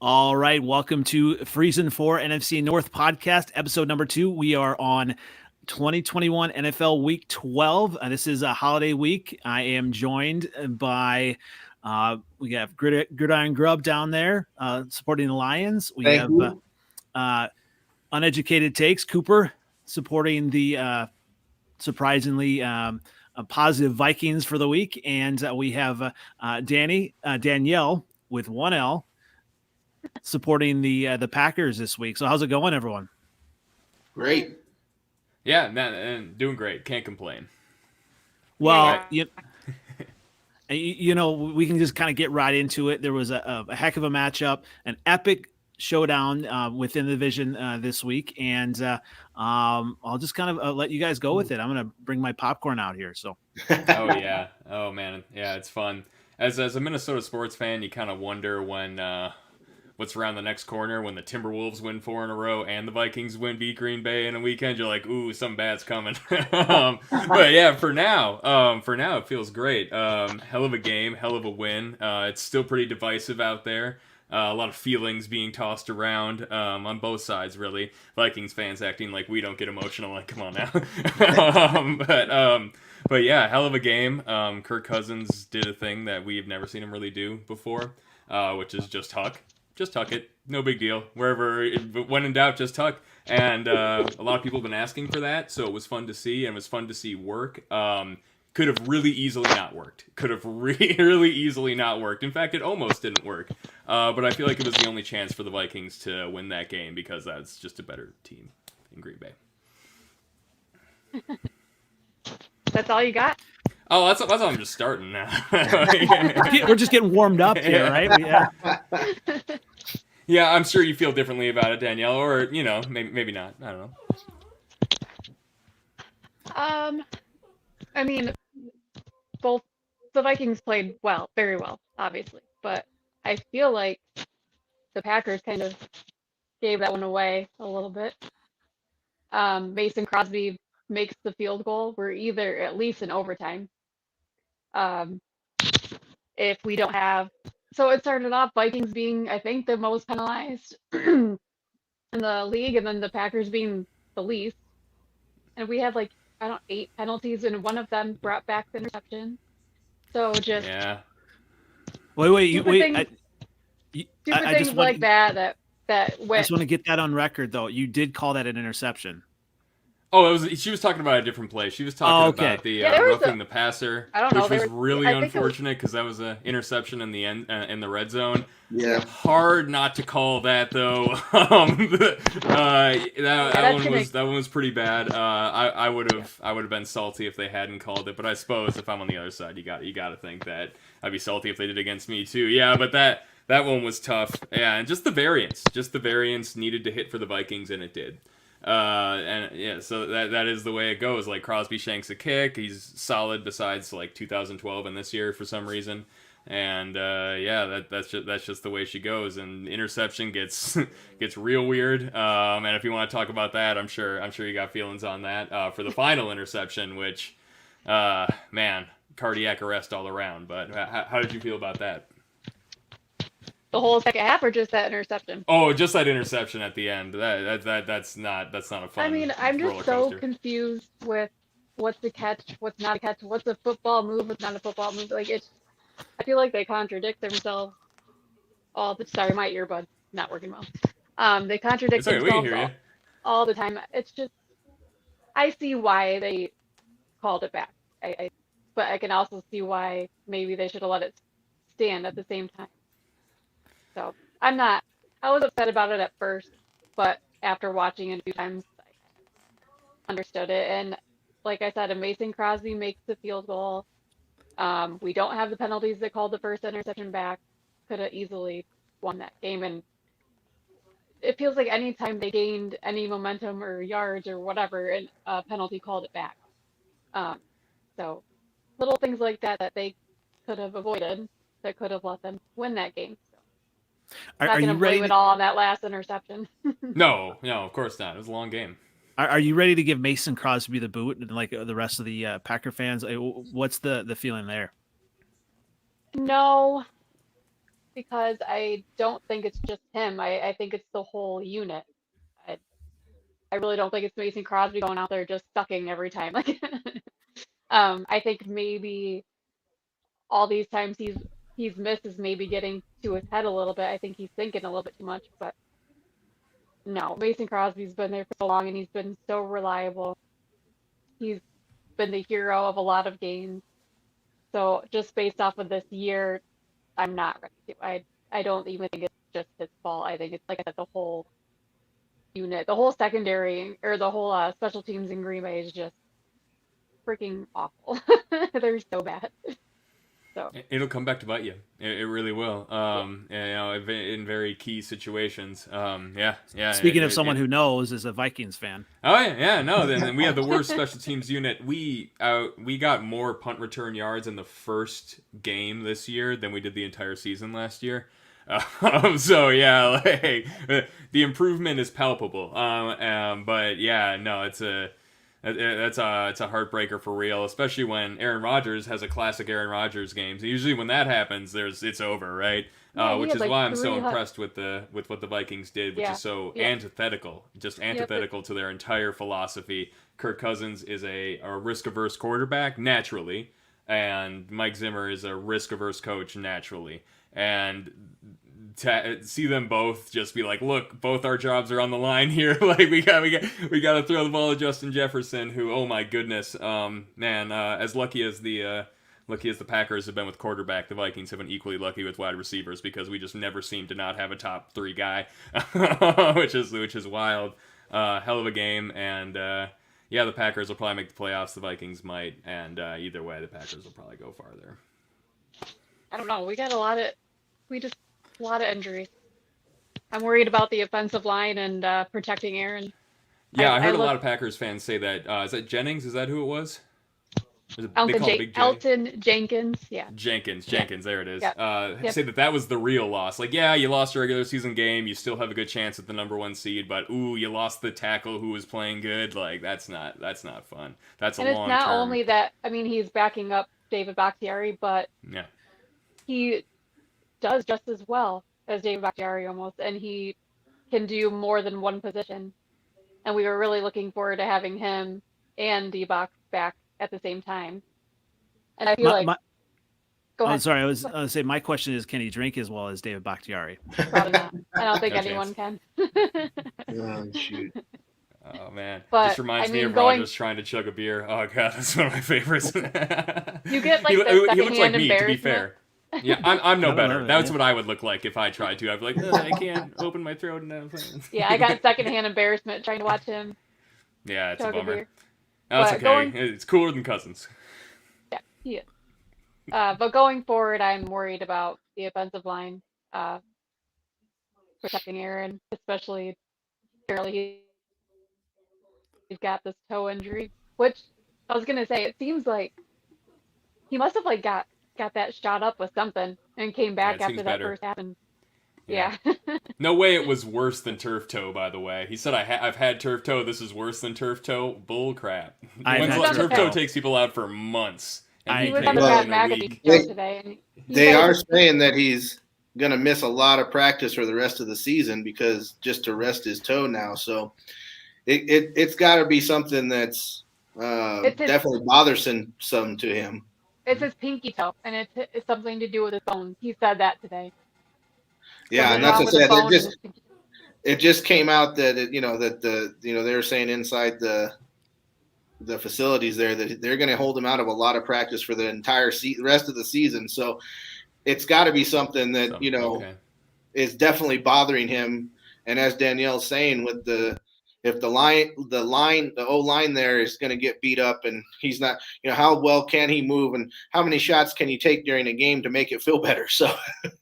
All right, welcome to Freezin for NFC North Podcast, episode number 2. We are on 2021 NFL Week 12. This is a holiday week. I am joined by we have Gridiron Grubb down there supporting the Lions. We have Uneducated Takes Cooper supporting the surprisingly positive Vikings for the week, and we have Daniele with 1L. Supporting the Packers this week. So how's it going, everyone? Great. Yeah, and doing great. Can't complain. Well, you know, we can just kind of get right into it. There was a heck of a matchup, an epic showdown within the division this week, and I'll just kind of let you guys go with it. I'm going to bring my popcorn out here. So. Oh yeah. Oh man. Yeah, it's fun. As a Minnesota sports fan, you kind of wonder when. What's around the next corner when the Timberwolves win 4 in a row and the Vikings beat Green Bay in a weekend. You're like, ooh, something bad's coming. But yeah, for now it feels great. Hell of a game, hell of a win. It's still pretty divisive out there. A lot of feelings being tossed around on both sides, really. Vikings fans acting like we don't get emotional. Like, come on now. But yeah, hell of a game. Kirk Cousins did a thing that we've never seen him really do before, which is just huck. Just tuck it. No big deal. Wherever, when in doubt, just tuck. And a lot of people have been asking for that, so it was fun to see, and it was fun to see work. Could have really easily not worked. In fact, it almost didn't work. But I feel like it was the only chance for the Vikings to win that game because that's just a better team in Green Bay. That's all you got? Oh, that's all. I'm just starting now. We're just getting warmed up here, right? Yeah. Yeah, I'm sure you feel differently about it, Danielle, or maybe not. I don't know. I mean, both the Vikings played well, very well, obviously, but I feel like the Packers kind of gave that one away a little bit. Mason Crosby makes the field goal. We're either at least in overtime. If we don't have, so it started off Vikings being, I think, the most penalized in the league, and then the Packers being the least. And we had 8 penalties, and one of them brought back the interception. So just Wait. things like that went. I just want to get that on record, though. You did call that an interception. Oh, she was talking about a different play. She was talking about the roughing the passer, which was really unfortunate because that was an interception in the end in the red zone. Yeah, hard not to call that though. That one was pretty bad. I would have been salty if they hadn't called it, but I suppose if I'm on the other side, you got to think that I'd be salty if they did against me too. Yeah, but that one was tough. Yeah, and just the variance needed to hit for the Vikings, and it did. So that is the way it goes. Like Crosby shanks a kick, he's solid besides 2012 and this year for some reason, and that's just the way she goes. And interception gets real weird. And if you want to talk about that, I'm sure you got feelings on that for the final interception, which man, cardiac arrest all around. But how did you feel about that? The whole second half, or just that interception? Oh, just that interception at the end. That's not a fun. I mean, I'm just so confused with what's the catch, what's not a catch, what's a football move, what's not a football move. I feel like they contradict themselves. Sorry, my earbud's not working well. They contradict themselves all the time. It's just, I see why they called it back. But I can also see why maybe they should have let it stand at the same time. So I was upset about it at first, but after watching it a few times, I understood it. And like I said, if Mason Crosby makes the field goal, we don't have the penalties that called the first interception back, could have easily won that game. And it feels like anytime they gained any momentum or yards or whatever, and a penalty called it back. So little things like that they could have avoided, that could have let them win that game. I'm not going to blame it all on that last interception. No, of course not. It was a long game. Are you ready to give Mason Crosby the boot and the rest of the Packer fans? What's the feeling there? No. because I don't think it's just him. I think it's the whole unit. I really don't think it's Mason Crosby going out there just sucking every time. Like, I think maybe all these times he's missed is maybe getting to his head a little bit. I think he's thinking a little bit too much, but no, Mason Crosby's been there for so long and he's been so reliable. He's been the hero of a lot of games. So just based off of this year, I'm not ready to. I don't even think it's just his fault. I think it's like I said, the whole unit, the whole secondary or the whole special teams in Green Bay is just freaking awful. They're so bad. So it'll come back to bite you. It really will. In very key situations. Yeah. Speaking of someone who knows, is a Vikings fan. Oh yeah. No, then we have the worst special teams unit. We got more punt return yards in the first game this year than we did the entire season last year. So yeah, like, the improvement is palpable. But yeah, no, it's a heartbreaker for real, especially when Aaron Rodgers has a classic Aaron Rodgers games. Usually when that happens, it's over, right? Yeah, which is like why I'm so impressed with what the Vikings did, which Yeah. is so Yeah. antithetical to their entire philosophy. Kirk Cousins is a risk-averse quarterback naturally, and Mike Zimmer is a risk-averse coach naturally. And to see them both just be like, look, both our jobs are on the line here. Like we got to throw the ball to Justin Jefferson, who, oh my goodness, as lucky as the Packers have been with quarterback, the Vikings have been equally lucky with wide receivers because we just never seem to not have a top 3 guy, which is wild. Hell of a game, and the Packers will probably make the playoffs. The Vikings might, and either way, the Packers will probably go farther. I don't know. We got a lot of injuries. I'm worried about the offensive line and protecting Aaron. Yeah, I heard a lot of Packers fans say that. Is that Jennings? Is that who it was? Elton Jenkins, yeah. Jenkins, there it is. Yep. Say that was the real loss. Like, yeah, you lost a regular season game, you still have a good chance at the number 1 seed, but ooh, you lost the tackle who was playing good. Like, that's not fun. That's and a long it's not term. only that. I mean, he's backing up David Bakhtiari, but yeah, he does just as well as David Bakhtiari almost, and he can do more than one position. And we were really looking forward to having him and D-Box back at the same time. And I feel go ahead. Sorry, I was going to say, my question is, can he drink as well as David Bakhtiari? Probably not. I don't think No anyone can. Oh, shoot. Oh man, But, just reminds me of going- Rogers trying to chug a beer. Oh god, that's one of my favorites. You get like he the looks like secondhand me, to be embarrassment. fair. Yeah, I'm no I better. love it, That's yeah. what I would look like if I tried to. I'd be like, I can't open my throat and everything. Yeah, I got secondhand embarrassment trying to watch him Yeah, it's a chug a bummer. beer. That's But okay. going- It's cooler than Cousins. Yeah, he is. But going forward, I'm worried about the offensive line protecting Aaron, especially apparently he's got this toe injury, which I was gonna say, it seems like he must have like got that shot up with something and came back it after seems that better. first happened. Yeah. Yeah. No way it was worse than turf toe, by the way. He said, I've had turf toe. This is worse than turf toe. Bull crap. I've had Turf turf toe toe. takes people out for months. And I He was agree. on the Well, Pat in a McAfee week. show today, and he They said are saying that he's going to miss a lot of practice for the rest of the season because just to rest his toe now. So it's got to be something that's It's his- definitely bothersome to him. it's his pinky toe, and it's something to do with his bone. He said that today. Yeah, and Something that's wrong what with I his said. bone and his pinky toe. It just came out that they were saying inside the facilities there that they're going to hold him out of a lot of practice for the entire rest of the season. So it's got to be something that Okay. is definitely bothering him. And as Danielle's saying, with the O-line there is going to get beat up, and he's not. How well can he move, and how many shots can he take during a game to make it feel better? So,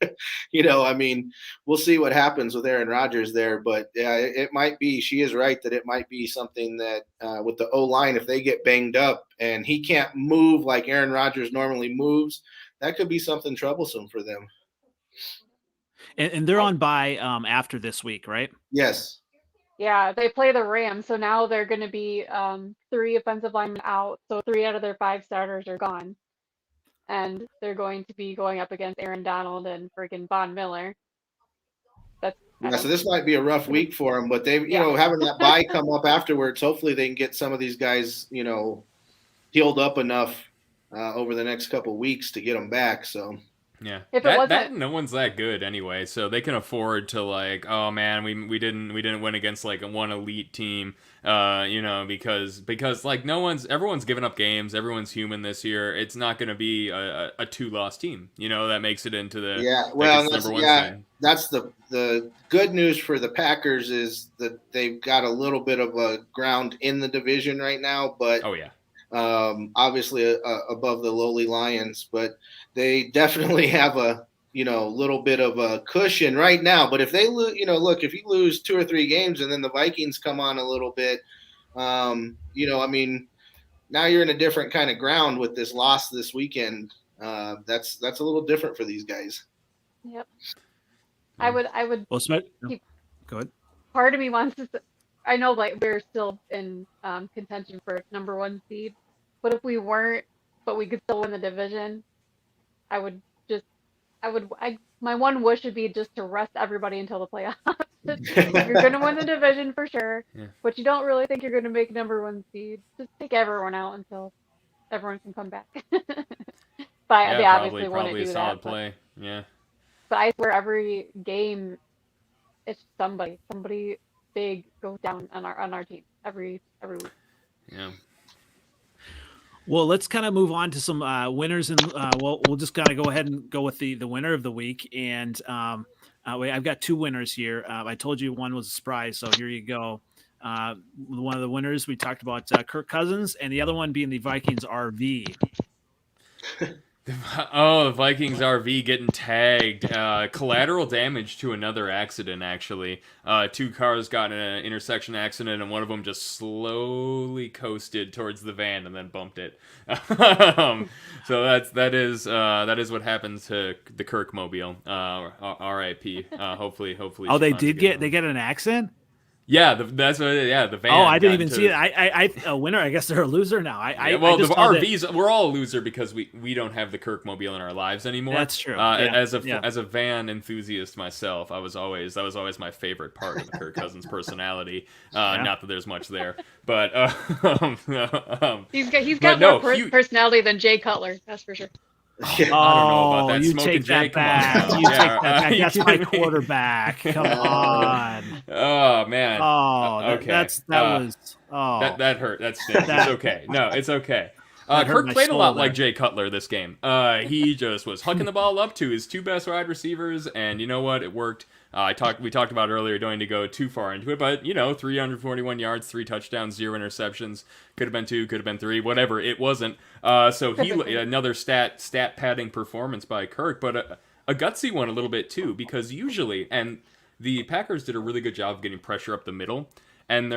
I mean, we'll see what happens with Aaron Rodgers there. But yeah, it might be. She is right that it might be something that with the O-line, if they get banged up and he can't move like Aaron Rodgers normally moves, that could be something troublesome for them. And they're on bye after this week, right? Yes. Yeah, they play the Rams, so now they're going to be 3 offensive linemen out, so 3 out of their 5 starters are gone. and they're going to be going up against Aaron Donald and freaking Von Miller. So this might be a rough week for them, but they've, having that bye come up afterwards, hopefully they can get some of these guys, healed up enough over the next couple of weeks to get them back. So yeah, that no one's that good anyway, so they can afford to like, oh man, we didn't win against like one elite team, because like everyone's given up games, everyone's human this year. It's not going to be a 2-loss team, that makes it into the number one team. That's the good news for the Packers is that they've got a little bit of a ground in the division right now, but obviously above the lowly Lions, but they definitely have a little bit of a cushion right now. But if they lose, if you lose 2 or 3 games and then the Vikings come on a little bit, now you're in a different kind of ground with this loss this weekend. That's a little different for these guys. Yep. I would. Well, go ahead. Part of me wants to. I know, like, we're still in contention for number 1 seed, but if we weren't, but we could still win the division, my one wish would be just to rest everybody until the playoffs. You're going to win the division for sure, but you don't really think you're going to make number 1 seed. Just take everyone out until everyone can come back. But they obviously wouldn't do that. Play. Yeah. But I swear every game, it's somebody big goes down on our team every week. Yeah. Well, let's kind of move on to some winners, and we'll just kind of go ahead and go with the winner of the week. And I've got 2 winners here. I told you one was a surprise, so here you go. One of the winners we talked about Kirk Cousins, and the other one being the Vikings RV. Oh, the Vikings RV getting tagged. Collateral damage to another accident, actually. 2 cars got in an intersection accident, and one of them just slowly coasted towards the van and then bumped it. So that is what happens to the Kirk-mobile. R.I.P. Hopefully. Oh, they get an accident? Yeah, the van. Oh, I didn't even see it. I a winner. I guess they're a loser now. The RVs, we're all a loser because we don't have the Kirk-mobile in our lives anymore. That's true. As a van enthusiast myself, that was always my favorite part of the Kirk Cousins personality. Not that there's much there, but he's got more personality than Jay Cutler. That's for sure. I don't know about that. You Smoking take Jay, that back. come on. You take that back. That's my quarterback. Come on. Oh man. Okay. That hurt. That stinks. It's okay. No, it's okay. Kirk played a lot like Jay Cutler this game. He just was hucking the ball up to his 2 best wide receivers, and you know what? It worked. We talked about earlier, don't need to go too far into it, but 341 yards, 3 touchdowns, 0 interceptions. Could have been 2, could have been 3, whatever. It wasn't. So another stat padding performance by Kirk, but a gutsy one a little bit too, because usually, and the Packers did a really good job of getting pressure up the middle, and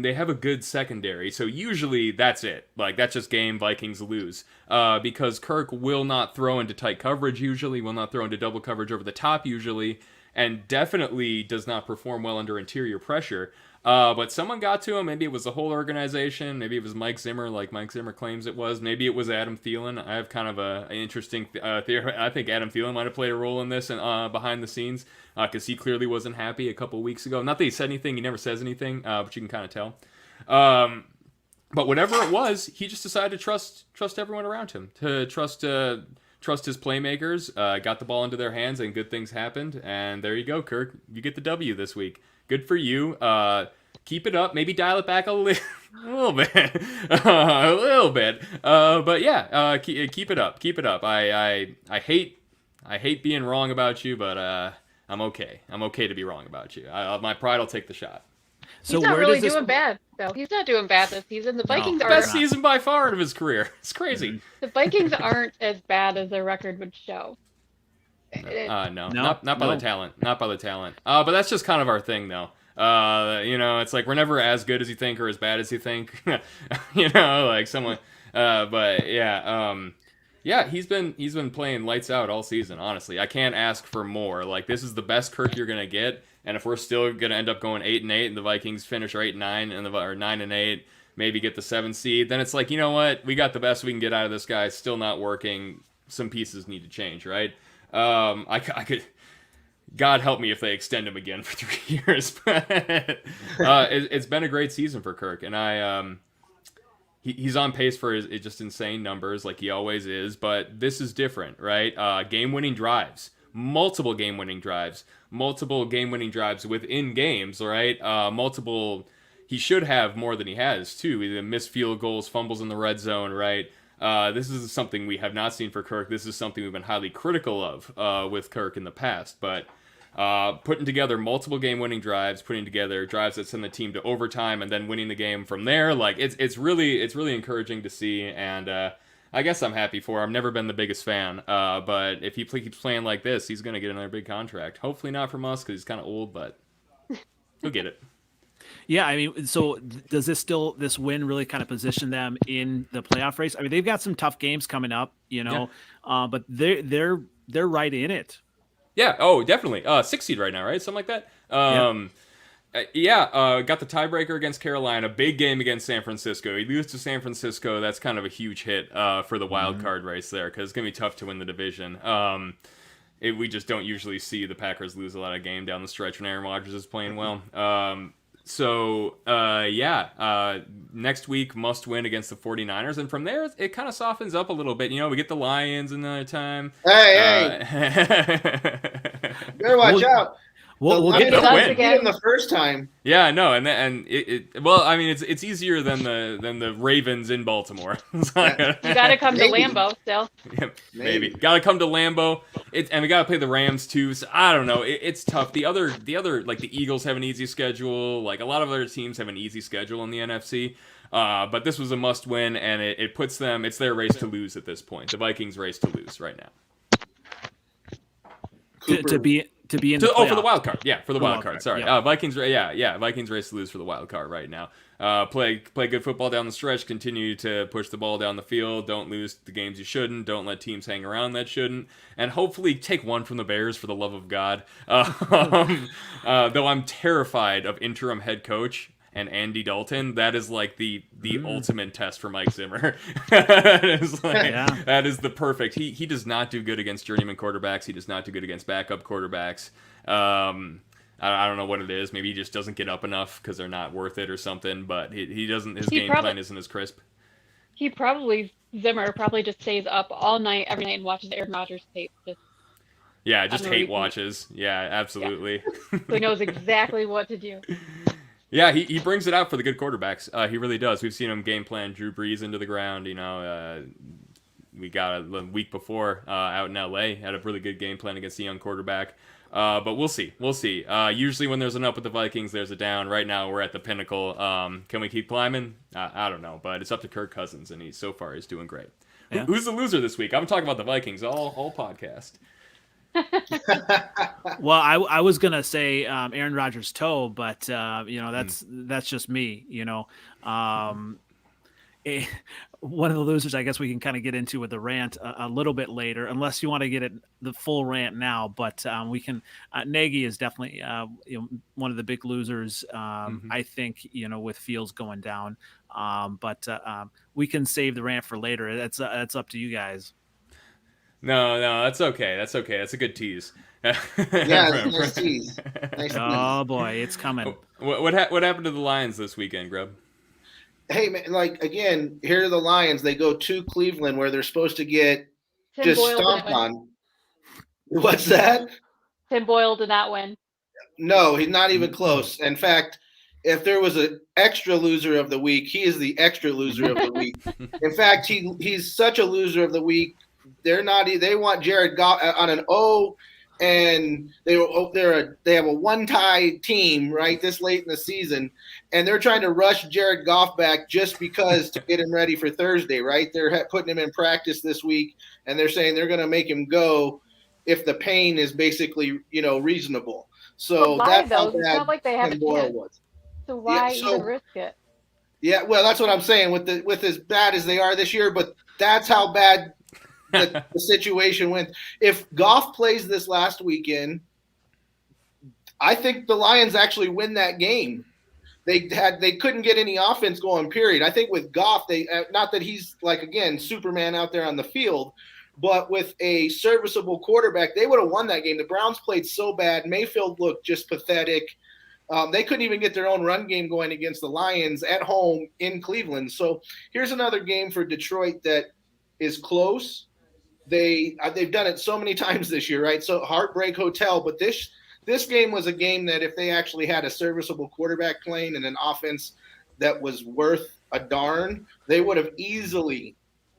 they have a good secondary. So usually that's it. Like, that's just game, Vikings lose. Because Kirk will not throw into tight coverage usually, will not throw into double coverage over the top usually, and definitely does not perform well under interior pressure. But someone got to him. Maybe it was the whole organization. Maybe it was Mike Zimmer, like Mike Zimmer claims it was. Maybe it was Adam Thielen. I have kind of an interesting theory. I think Adam Thielen might have played a role in this and behind the scenes, because he clearly wasn't happy a couple weeks ago. Not that he said anything. He never says anything, but you can kind of tell. But whatever it was, he just decided to trust everyone around him, to trust his playmakers, got the ball into their hands, and good things happened. And there you go, Kirk. You get the W this week. Good for you. Keep it up. Maybe dial it back a little bit. A little bit. But yeah, keep it up. Keep it up. I hate being wrong about you, but I'm okay. I'm okay to be wrong about you. My pride will take the shot. So he's not really doing bad, though. He's not doing bad this season. The Vikings are best season by far of his career. It's crazy. The Vikings aren't as bad as their record would show. No, not by the talent. Not by the talent. But that's just kind of our thing, though. It's like we're never as good as you think or as bad as you think. Like someone. But yeah, he's been playing lights out all season. Honestly, I can't ask for more. Like, this is the best Kirk you're gonna get. And if we're still gonna end up going 8-8, and the Vikings finish 8-9, or 9-8, maybe get the 7th seed, then it's like, you know what? We got the best we can get out of this guy. Still not working. some pieces need to change, right? I could. God help me if they extend him again for 3 years. But it's been a great season for Kirk, and he's on pace for his just insane numbers like he always is. But this is different, right? Game-winning drives, multiple game-winning drives within games, right? Multiple. He should have more than he has too. Either missed field goals, fumbles in the red zone, right? This is something we have not seen for Kirk. This is something we've been highly critical of with Kirk in the past. But putting together multiple game-winning drives, putting together drives that send the team to overtime, and then winning the game from there, like it's really encouraging to see. And I guess I'm happy for him. I've never been the biggest fan, but if he keeps playing like this, he's gonna get another big contract. Hopefully not from us because he's kind of old, but he'll get it. Yeah, I mean, so does this win really kind of position them in the playoff race? I mean, they've got some tough games coming up, but they're right in it. Yeah. Oh, definitely. 6 seed right now, right? Something like that. Got the tiebreaker against Carolina. Big game against San Francisco. You lose to San Francisco, that's kind of a huge hit for the wild card race there because it's gonna be tough to win the division. We just don't usually see the Packers lose a lot of game down the stretch when Aaron Rodgers is playing well. Next week must win against the 49ers, and from there it kind of softens up a little bit. We get the Lions another time. Hey, better watch out. We'll get the win again the first time. Yeah, no, and well, I mean, it's easier than the Ravens in Baltimore. You got to come to Lambeau still. Yeah, maybe got to come to Lambeau. And we got to play the Rams too. So I don't know. It's tough. The other like the Eagles have an easy schedule. Like a lot of other teams have an easy schedule in the NFC. But this was a must win, and it puts them. It's their race to lose at this point. The Vikings' race to lose right now. To be in the for the wild card. Yeah, for the wild card. Sorry. Yeah. Vikings race to lose for the wild card right now. Play good football down the stretch, continue to push the ball down the field, don't lose the games you shouldn't, don't let teams hang around that shouldn't, and hopefully take one from the Bears for the love of God. Though I'm terrified of interim head coach and Andy Dalton, that is like the ultimate test for Mike Zimmer. That is the perfect. He does not do good against journeyman quarterbacks. He does not do good against backup quarterbacks. I don't know what it is. Maybe he just doesn't get up enough because they're not worth it or something. But he doesn't. His game plan isn't as crisp. Zimmer probably just stays up all night, every night, and watches Aaron Rodgers tape. Just hate watches. Yeah, absolutely. Yeah. So he knows exactly what to do. Yeah, he brings it out for the good quarterbacks. He really does. We've seen him game plan Drew Brees into the ground. We got a week before out in LA, had a really good game plan against a young quarterback. But we'll see. Usually when there's an up with the Vikings, there's a down. Right now we're at the pinnacle. Can we keep climbing? I don't know, but it's up to Kirk Cousins, and he's doing great. Yeah. Who's the loser this week? I'm talking about the Vikings all podcast. Well, I was gonna say Aaron Rodgers' toe, but that's just me. One of the losers, I guess we can kind of get into with the rant a little bit later, unless you want to get it the full rant now. But we can. Nagy is definitely one of the big losers. I think with Fields going down, but we can save the rant for later. That's up to you guys. No, that's okay. That's a good tease. Yeah, it's a nice tease. Oh boy, it's coming. What happened to the Lions this weekend, Grubb? Hey man, again, here are the Lions. They go to Cleveland where they're supposed to get Tim Boyle stomped on. What's that? Tim Boyle did not win. No, he's not even close. In fact, if there was an extra loser of the week, he is the extra loser of the week. In fact, he's such a loser of the week. They want Jared Goff on an O, and they have a one-tie team right this late in the season, and they're trying to rush Jared Goff back just because to get him ready for Thursday, right? They're putting him in practice this week, and they're saying they're going to make him go if the pain is basically reasonable. So that's how bad it's not like they have Tim Boyle was. So why even risk it? Yeah, well, that's what I'm saying. With as bad as they are this year, but that's how bad the situation went. If Goff plays this last weekend, I think the Lions actually win that game. They couldn't get any offense going, period. I think with Goff, not that he's Superman out there on the field, but with a serviceable quarterback, they would have won that game. The Browns played so bad. Mayfield looked just pathetic. They couldn't even get their own run game going against the Lions at home in Cleveland. So here's another game for Detroit that is close. They've done it so many times this year, right? So heartbreak hotel, but this game was a game that if they actually had a serviceable quarterback playing and an offense that was worth a darn, they would have easily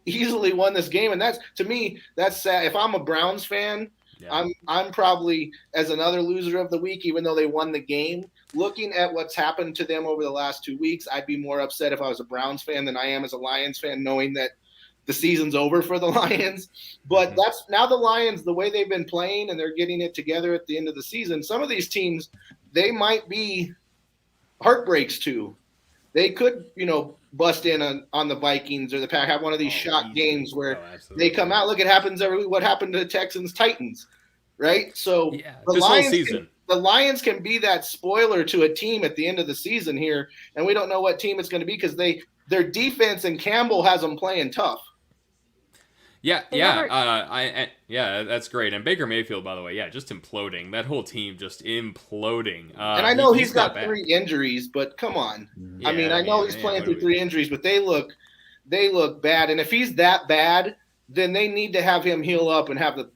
won this game. And that's, to me, that's sad. If I'm a Browns fan, yeah. I'm probably, as another loser of the week, even though they won the game, looking at what's happened to them over the last 2 weeks, I'd be more upset if I was a Browns fan than I am as a Lions fan, knowing that the season's over for the Lions. But that's now the Lions, the way they've been playing and they're getting it together at the end of the season. Some of these teams, they might be heartbreaks too. They could, bust in on the Vikings or the Pack, have one of these shock games where they come out. Look, it happens what happened to the Texans Titans, right? So the Lions can be that spoiler to a team at the end of the season here, and we don't know what team it's going to be because their defense and Campbell has them playing tough. Yeah, that's great. And Baker Mayfield, by the way, just imploding. That whole team just imploding. And I know he's got 3 injuries, but come on. Yeah, I know he's playing through 3 injuries, but they look bad. And if he's that bad, then they need to have him heal up and have the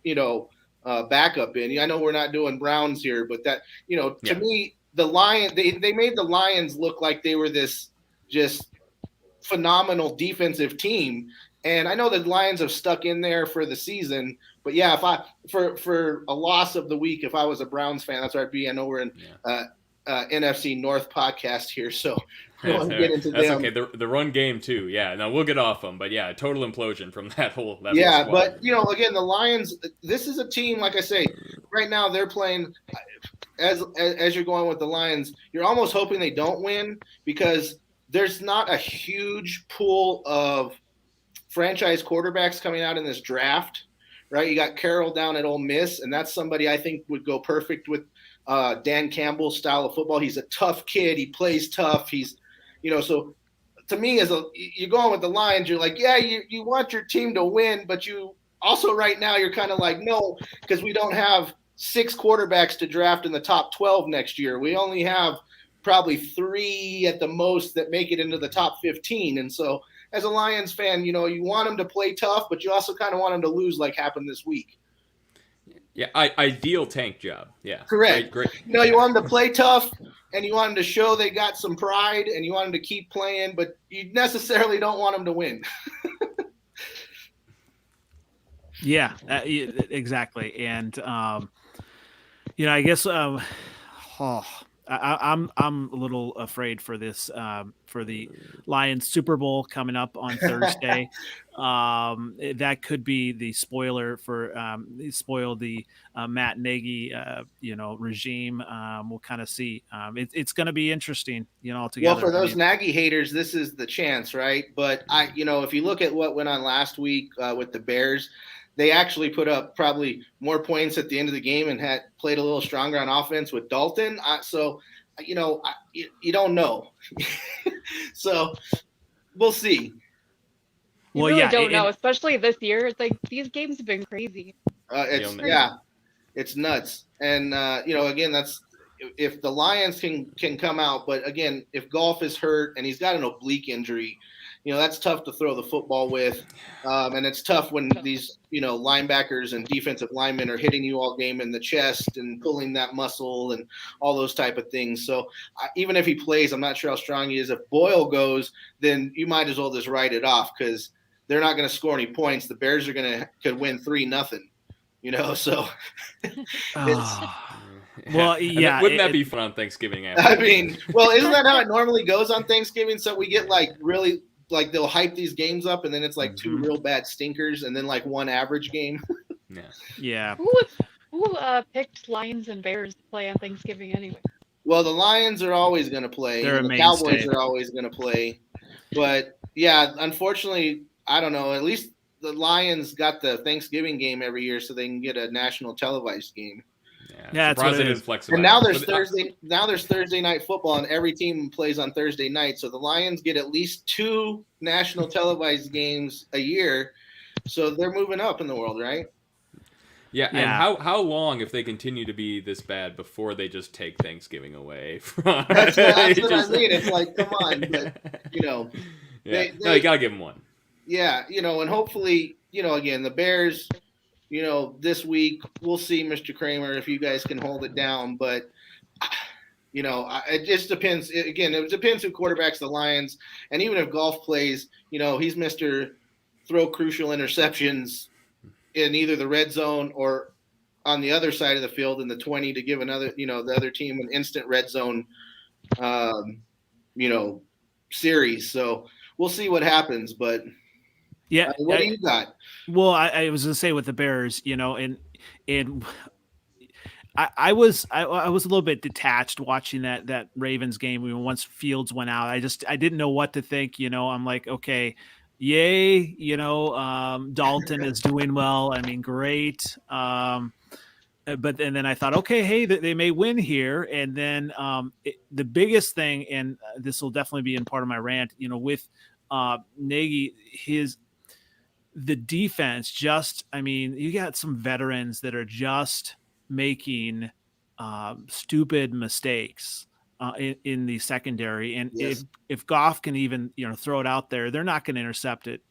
backup in. I know we're not doing Browns here, but that to me, the Lions they made the Lions look like they were this just phenomenal defensive team. And I know the Lions have stuck in there for the season, but yeah, if I for a loss of the week, if I was a Browns fan, that's where I'd be. I know we're in NFC North podcast here, so we won't get into that's them. Okay. The run game too, yeah. No, we'll get off them, but yeah, total implosion from that whole. Whole but again, the Lions. This is a team, like I say, right now they're playing. As you're going with the Lions, you're almost hoping they don't win because there's not a huge pool of franchise quarterbacks coming out in this draft, right? You got Carroll down at Ole Miss, and that's somebody I think would go perfect with Dan Campbell's style of football. He's a tough kid. He plays tough. He's, so to me, you're going with the Lions, you're like, yeah, you want your team to win, but you also right now you're kind of like, no, because we don't have 6 quarterbacks to draft in the top 12 next year. We only have probably 3 at the most that make it into the top 15. And so as a Lions fan, you want them to play tough, but you also kind of want them to lose like happened this week. Yeah, ideal tank job. Yeah. Correct. Great. You want them to play tough, and you want them to show they got some pride, and you want them to keep playing, but you necessarily don't want them to win. Yeah, exactly. And, I guess I'm a little afraid for this for the Lions Super Bowl coming up on Thursday. That could be the spoiler for spoil the Matt Nagy regime. We'll kind of see. It's going to be interesting, altogether. Well, for those Nagy haters, this is the chance, right? But if you look at what went on last week with the Bears. They actually put up probably more points at the end of the game and had played a little stronger on offense with Dalton. You don't know. So we'll see. You really don't know, especially this year. It's like these games have been crazy. It's nuts. And again, that's if the Lions can come out, but again, if Goff is hurt and he's got an oblique injury, that's tough to throw the football with. And it's tough when these, linebackers and defensive linemen are hitting you all game in the chest and pulling that muscle and all those type of things. So even if he plays, I'm not sure how strong he is. If Boyle goes, then you might as well just write it off because they're not going to score any points. The Bears are could win 3-0, so. Well, yeah. Wouldn't that be fun on Thanksgiving? Isn't that how it normally goes on Thanksgiving? So we get really – they'll hype these games up and then it's 2 real bad stinkers and then 1 average game. Yeah. Who picked Lions and Bears to play on Thanksgiving anyway? Well, the Lions are always going to play. The Cowboys are always going to play. But yeah, unfortunately, I don't know. At least the Lions got the Thanksgiving game every year so they can get a national televised game. Yeah, surprising is flexible. And now there's Thursday night football, and every team plays on Thursday night. So the Lions get at least 2 national televised games a year. So they're moving up in the world, right? Yeah, and how long, if they continue to be this bad, before they just take Thanksgiving away from? That's what I mean. It's like, come on, but yeah, no, you gotta give them one. Yeah, and hopefully, again, the Bears, this week we'll see, Mr. Kramer, if you guys can hold it down, but it just depends. Again, it depends who quarterbacks the Lions, and even if Goff plays, he's Mr. Throw crucial interceptions in either the red zone or on the other side of the field in the 20 to give another, the other team an instant red zone, series. So we'll see what happens. But yeah, what do you got? Well, I was going to say with the Bears, and I was a little bit detached watching that Ravens game. Once Fields went out, I didn't know what to think. I'm like, okay. Yay, Dalton is doing well. I mean, great. But then I thought, okay, hey, they may win here. And then the biggest thing, and this will definitely be in part of my rant, with Nagy, the defense you got some veterans that are just making stupid mistakes. In the secondary, and yes. if Goff can even throw it out there, they're not going to intercept it.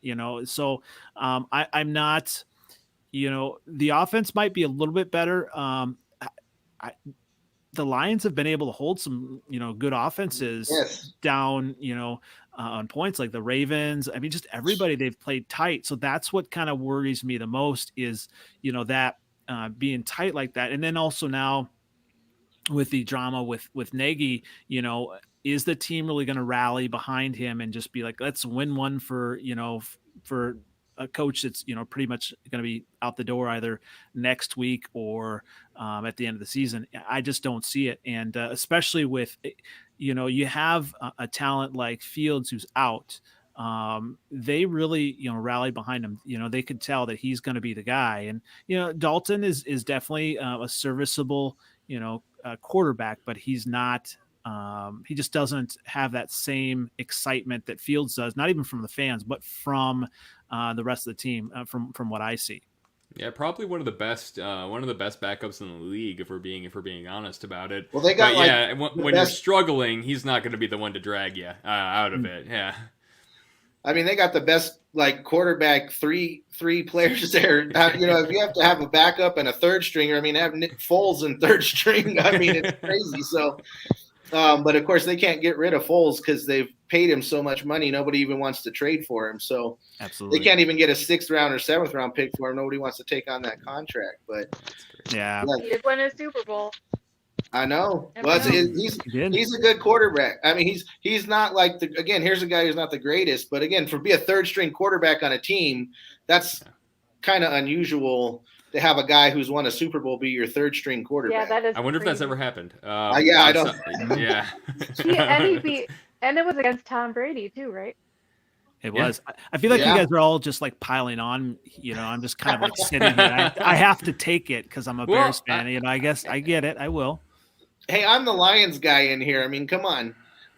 So I'm not. The offense might be a little bit better. The Lions have been able to hold some good offenses down on points, like the Ravens. I mean, just everybody they've played tight. So that's what kind of worries me the most is that being tight like that, and then also now, with the drama with Nagy, is the team really going to rally behind him and just be like, let's win one for a coach that's, pretty much going to be out the door either next week or at the end of the season? I just don't see it. And especially with, you have a talent like Fields who's out. They really, rally behind him. They could tell that he's going to be the guy. And, Dalton is definitely a serviceable, quarterback, but he's not. He just doesn't have that same excitement that Fields does, not even from the fans, but from the rest of the team. From what I see. Yeah, probably one of the best backups in the league, if we're being honest about it. Well, they got when you're struggling, he's not going to be the one to drag you out of it. Yeah. I mean, they got the best quarterback three players there. If you have to have a backup and a third stringer, I mean, have Nick Foles in third string. I mean, it's crazy. So, but of course they can't get rid of Foles because they've paid him so much money. Nobody even wants to trade for him. So absolutely, they can't even get a 6th round or 7th round pick for him. Nobody wants to take on that contract. But yeah, he did win a Super Bowl. I know. Well, he's a good quarterback. I mean, he's not like here's a guy who's not the greatest, but again, be a third string quarterback on a team, that's kind of unusual to have a guy who's won a Super Bowl be your third string quarterback. Yeah, that is. I wonder if that's ever happened. I don't. Yeah. And it was against Tom Brady too, right? It was. I feel like you guys are all just like piling on. I'm just kind of like sitting here. I have to take it because I'm a Bears fan. I guess I get it. I will. Hey, I'm the Lions guy in here. I mean, come on.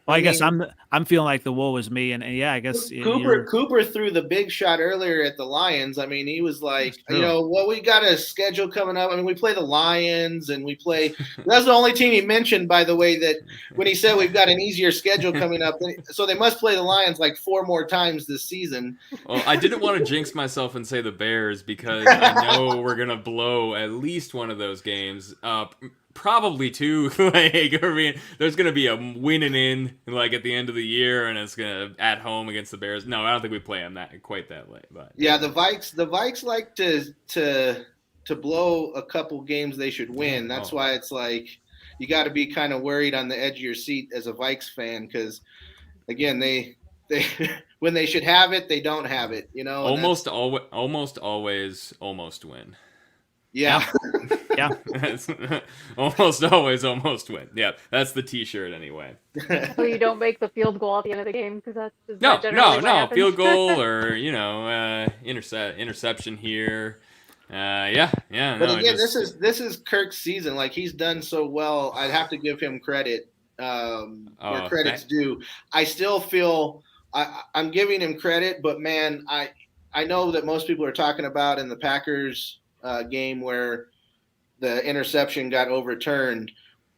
Well, I guess I'm feeling like the woe is me, and yeah, I guess Cooper threw the big shot earlier at the Lions. I mean, he was like, we got a schedule coming up. I mean, we play the Lions, and we play. That's the only team he mentioned, by the way, that when he said we've got an easier schedule coming up, so they must play the Lions like 4 more times this seain. Well, I didn't want to jinx myself and say the Bears because I know we're gonna blow at least one of those games up. Probably 2. I mean, there's gonna be a winning in at the end of the year, and it's gonna at home against the Bears. No, I don't think we play them quite that late. But yeah, the Vikes like to blow a couple games they should win. That's why it's like you got to be kind of worried on the edge of your seat as a Vikes fan because again they when they should have it they don't have it. Almost always almost win. Yeah. Yeah. Almost always almost win. Yeah, that's the T-shirt anyway. So you don't make the field goal at the end of the game because that's no field goal or interception here. Yeah. But again, this is Kirk's season. Like he's done so well. I'd have to give him credit where credit's due. I still feel I'm giving him credit, but man, I know that most people are talking about in the Packers game where the interception got overturned,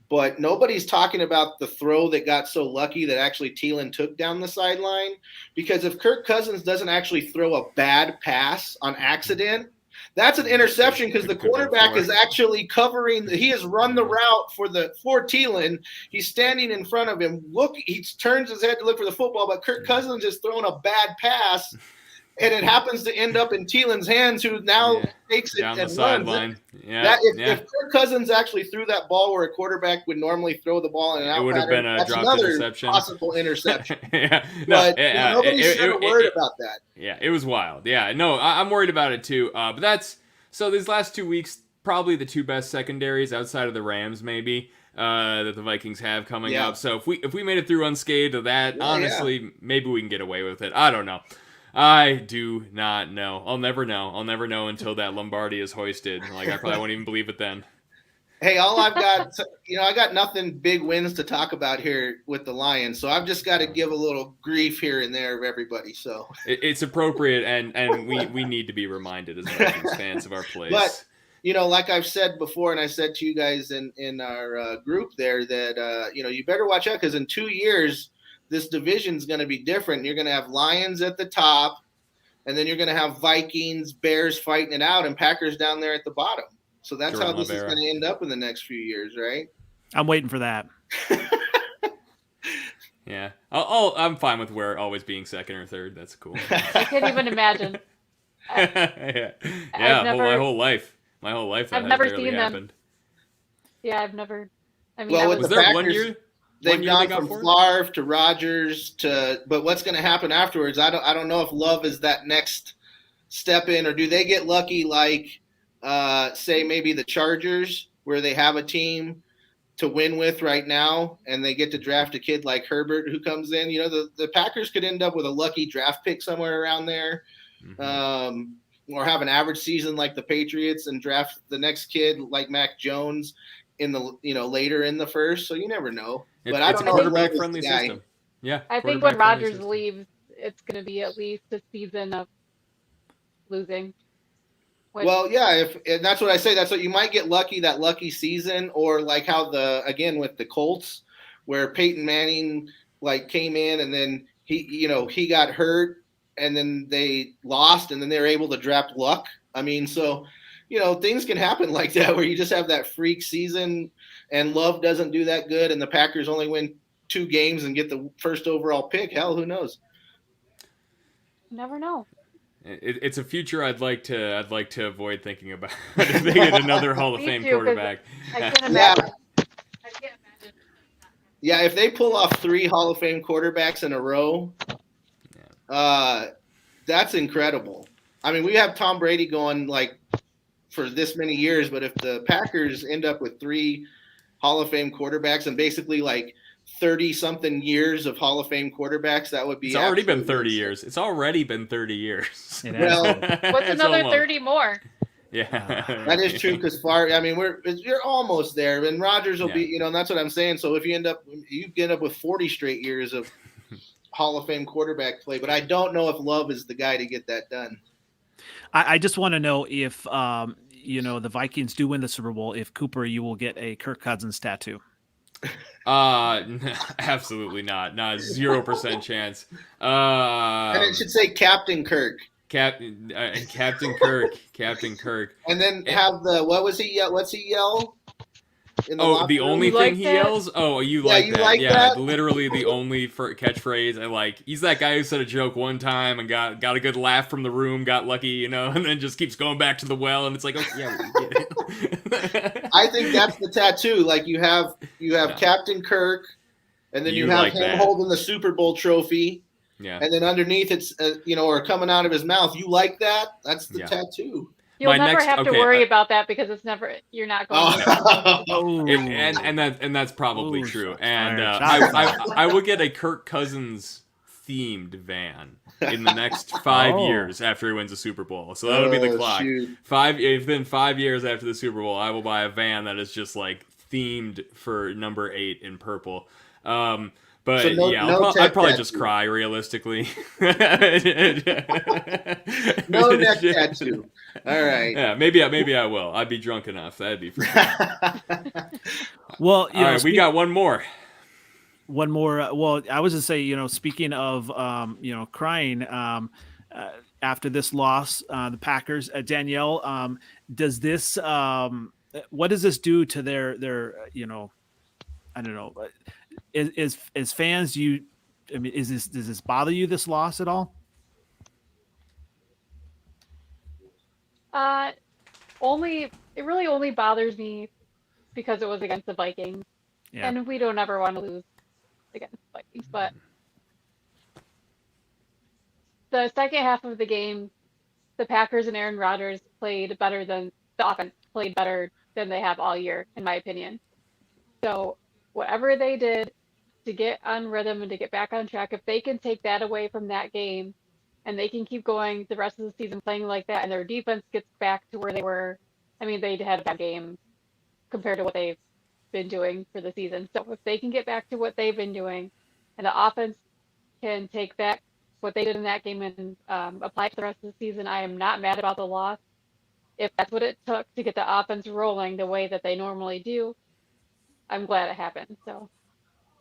but nobody's talking about the throw that got so lucky that actually Thielen took down the sideline. Because if Kirk Cousins doesn't actually throw a bad pass on accident, that's an interception because the quarterback is actually covering. He has run the route for Thielen. He's standing in front of him. He turns his head to look for the football, but Kirk Cousins is throwing a bad pass. And it happens to end up in Thielen's hands, who now takes it down and the sideline. If Kirk Cousins actually threw that ball where a quarterback would normally throw the ball in an out it would have been a dropped interception. Possible interception. But nobody's worried about that. Yeah, it was wild. Yeah, no, I'm worried about it too. But these last 2 weeks, probably the two best secondaries outside of the Rams, maybe. That the Vikings have coming up. So if we made it through unscathed to that, honestly, maybe we can get away with it. I don't know. I do not know. I'll never know. I'll never know until that Lombardi is hoisted. Like, I probably won't even believe it then. Hey, all I've got, I got nothing big wins to talk about here with the Lions, so I've just got to give a little grief here and there of everybody. So it's appropriate, and we need to be reminded as Vikings fans of our place. But like I've said before, and I said to you guys in our group there that you better watch out because in 2 years. This division is going to be different. You're going to have Lions at the top, and then you're going to have Vikings, Bears fighting it out, and Packers down there at the bottom. So that's how this is going to end up in the next few years, right? I'm waiting for that. Yeah. I'm fine with where always being second or third. That's cool. I can't even imagine. My whole life. I've never seen them. Yeah, I've never. I mean, was there Packers, 1 year? They've gone from Favre to Rodgers but what's going to happen afterwards? I don't know if Love is that next step in, or do they get lucky like, say maybe the Chargers, where they have a team to win with right now, and they get to draft a kid like Herbert who comes in. The Packers could end up with a lucky draft pick somewhere around there, or have an average season like the Patriots and draft the next kid like Mac Jones in the later in the first. So you never know. But I don't know. Quarterback friendly system. Yeah. I think when Rodgers leaves, it's going to be at least a season of losing. Well, yeah, and that's what I say. That's what you might get lucky, that lucky season, or like how with the Colts, where Peyton Manning came in and then he got hurt and then they lost and then they were able to draft Luck. I mean, so things can happen like that where you just have that freak season and Love doesn't do that good and the Packers only win 2 games and get the first overall pick. Hell, who knows? Never know. It's a future I'd like to avoid thinking about. If they get another Hall of Fame quarterback. I can't imagine. Yeah, if they pull off 3 Hall of Fame quarterbacks in a row, that's incredible. I mean, we have Tom Brady going for this many years, but if the Packers end up with 3 Hall of Fame quarterbacks and basically 30-something years of Hall of Fame quarterbacks, that would be. It's already been 30 years. It's already been 30 years. Well, what's another 30 more? Yeah, that is true because you're almost there, and Rodgers will be. And that's what I'm saying. So if you end up with 40 straight years of Hall of Fame quarterback play, but I don't know if Love is the guy to get that done. I just want to know if the Vikings do win the Super Bowl, if Cooper, you will get a Kirk Cousins tattoo. Absolutely not. Not 0% chance. And it should say Captain Kirk. Captain Kirk. Captain Kirk. And then have what's he yell? The only thing he yells? Oh, you like that? Like yeah, that? Literally the only catchphrase I like. He's that guy who said a joke one time and got a good laugh from the room, got lucky, and then just keeps going back to the well, and it's like, okay, yeah, we get it. I think that's the tattoo. You have Captain Kirk, and then you have him holding the Super Bowl trophy. Yeah. And then underneath it's or coming out of his mouth. You like that? That's the tattoo. You'll never have to worry about that because you're not going to. And that's probably true. And I will get a Kirk Cousins themed van in the next 5 years after he wins a Super Bowl. So that'll be the clock. Shoot. Within 5 years after the Super Bowl, I will buy a van that is just themed for number 8 in purple. But So I'd probably just cry realistically. No neck tattoo. All right. Yeah, maybe I will. I'd be drunk enough. That'd be fun. Well, all right, we got one more. One more. Well, I was to say, speaking of, crying after this loss, the Packers, Danielle, does this, what does this do to their, I don't know, as fans, does this bother you, this loss at all? It really only bothers me because it was against the Vikings. Yeah. And we don't ever want to lose against the Vikings, but the second half of the game, the Packers and Aaron Rodgers played better than the offense played better than they have all year, in my opinion. So whatever they did to get on rhythm and to get back on track, if they can take that away from that game and they can keep going the rest of the season playing like that and their defense gets back to where they were, I mean, they had a bad game compared to what they've been doing for the season. So if they can get back to what they've been doing and the offense can take that, what they did in that game and apply it to the rest of the season, I am not mad about the loss. If that's what it took to get the offense rolling the way that they normally do, I'm glad it happened. So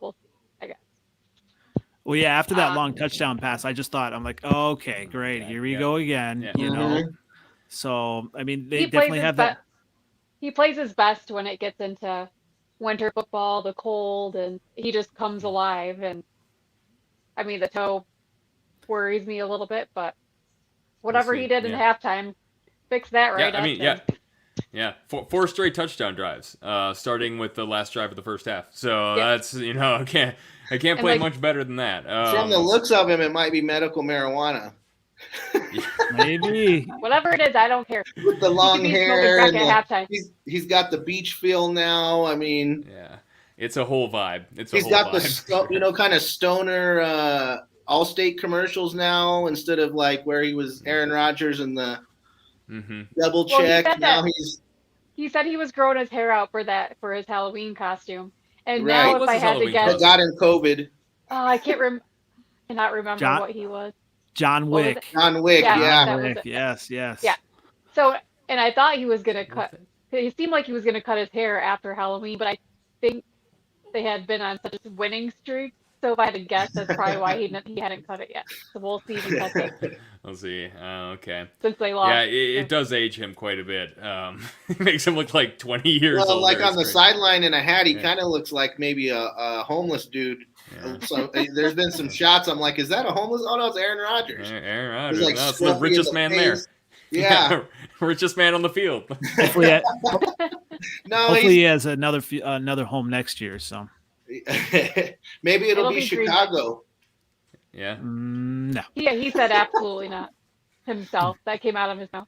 we'll see, I guess. Well, yeah, after that long touchdown pass, I just thought, I'm like, oh, okay, great. Here we go again, So, I mean, they definitely have that. He plays his best when it gets into winter football, the cold, and he just comes alive. And I mean, the toe worries me a little bit, but whatever he did in halftime, fix that right up. Yeah, four straight touchdown drives, starting with the last drive of the first half. So that's, I can't play much better than that. From the looks of him, it might be medical marijuana. Maybe. Whatever it is, I don't care. With the long hair. And halftime. He's got the beach feel now. I mean. Yeah, it's a whole vibe. He's got the, kind of stoner Allstate commercials now, instead of like where he was Aaron Rodgers and the double check. He said he was growing his hair out for his Halloween costume. And now if I had to guess, got him COVID. Oh, I cannot remember what he was. John Wick. John Wick, yeah. Yes. Yeah. So, and I thought he was going to cut. It seemed like he was going to cut his hair after Halloween, but I think they had been on such a winning streak. So if I had to guess, that's probably why he hadn't cut it yet. So we'll see if he cuts it. We'll see. Okay. Since they lost. Yeah, it does age him quite a bit. It makes him look like 20 years older. Well, like on the sideline in a hat, he kind of looks like maybe a homeless dude. Yeah. So there's been some shots. I'm like, is that a homeless? Oh, no, it's Aaron Rodgers. Aaron Rodgers. Like, no, it's the richest man there. Yeah. Richest man on the field. Hopefully, he has another home next year. So maybe it'll be Chicago. Yeah. No. Yeah, he said absolutely not himself. That came out of his mouth.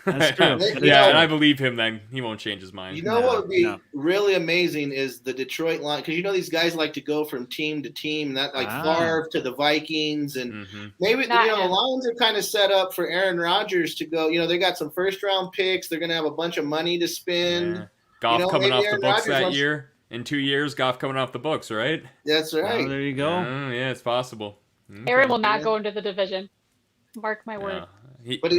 That's true. And I believe him then. He won't change his mind. You know what would be really amazing is the Detroit line, because these guys like to go from team to team, that Favre to the Vikings, and maybe the Lions are kind of set up for Aaron Rodgers to go. They got some first round picks. They're going to have a bunch of money to spend. Yeah. Goff coming off the books that year. In 2 years, Goff coming off the books, right? That's right. Oh, there you go. Yeah, it's possible. Okay. Aaron will not go into the division. Mark my word. But he